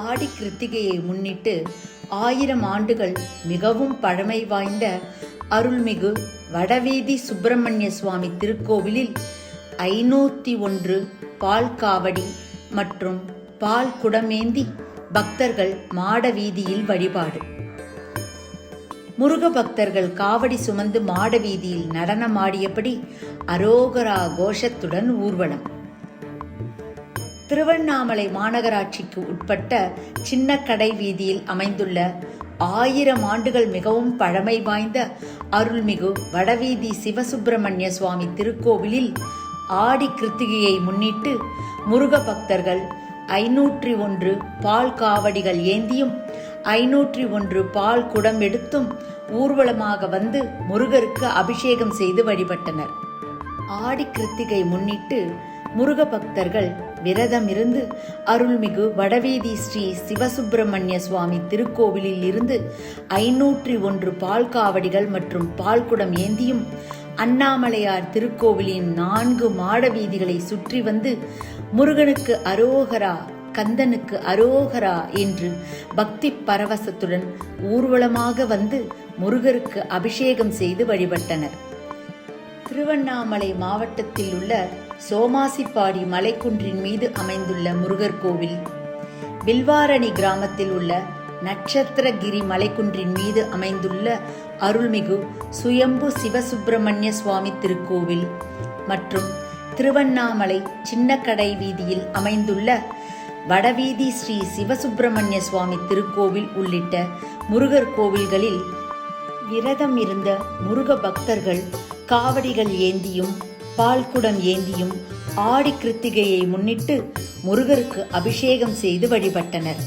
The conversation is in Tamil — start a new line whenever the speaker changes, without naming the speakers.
ஆடி கிருத்திகையை முன்னிட்டு 1000 ஆண்டுகள் மிகவும் பழமை வாய்ந்த அருள்மிகு வடவீதி சுப்பிரமணிய சுவாமி திருக்கோவிலில் 501 பால் காவடி மற்றும் பால் குடமேந்தி பக்தர்கள் மாட வீதியில் வழிபாடு. முருக பக்தர்கள் காவடி சுமந்து மாட வீதியில் நடனமாடியபடி அரோகரா கோஷத்துடன் ஊர்வலம். திருவண்ணாமலை மாநகராட்சிக்கு உட்பட்ட சின்ன கடை வீதியில் அமைந்துள்ள 1000 ஆண்டுகள் மிகவும் பழமை வாய்ந்த அருள்மிகு வடவீதி சிவசுப்பிரமணிய சுவாமி திருக்கோவிலில் ஆடி கிருத்திகையை முன்னிட்டு முருக பக்தர்கள் 501 பால் காவடிகள் ஏந்தியும் 501 பால் குடம் எடுத்தும் ஊர்வலமாக வந்து முருகருக்கு அபிஷேகம் செய்து வழிபட்டனர். ஆடி கிருத்திகை முன்னிட்டு முருக பக்தர்கள் விரதம் இருந்து அருள்மிகு வடவீதி ஸ்ரீ சிவசுப்பிரமணிய சுவாமி திருக்கோவிலில் இருந்து 501 பால் காவடிகள் மற்றும் பால்குடம் ஏந்தியும் அண்ணாமலையார் திருக்கோவிலின் 4 மாட வீதிகளை சுற்றி வந்து முருகனுக்கு அரோகரா, கந்தனுக்கு அரோகரா என்று பக்தி பரவசத்துடன் ஊர்வலமாக வந்து முருகருக்கு அபிஷேகம் செய்து வழிபட்டனர். திருவண்ணாமலை மாவட்டத்தில் உள்ள சோமாசிப்பாடி மலைக்குன்றின் மீது அமைந்துள்ள முருகர் கோவில், வில்வாரணி கிராமத்தில் உள்ள நட்சத்திரகிரி மலைக்குன்றின் மீது அமைந்துள்ள அருள்மிகு சுயம்பு சிவசுப்பிரமணிய சுவாமி திருக்கோவில் மற்றும் திருவண்ணாமலை சின்ன கடை வீதியில் அமைந்துள்ள வடவீதி ஸ்ரீ சிவசுப்பிரமணிய சுவாமி திருக்கோவில் உள்ளிட்ட முருகர் கோவில்களில் விரதம் இருந்த முருக பக்தர்கள் காவடிகள் ஏந்தியும் பால்குடம் ஏந்தியும் ஆடி கிருத்திகையை முன்னிட்டு முருகருக்கு அபிஷேகம் செய்து வழிபட்டனர்.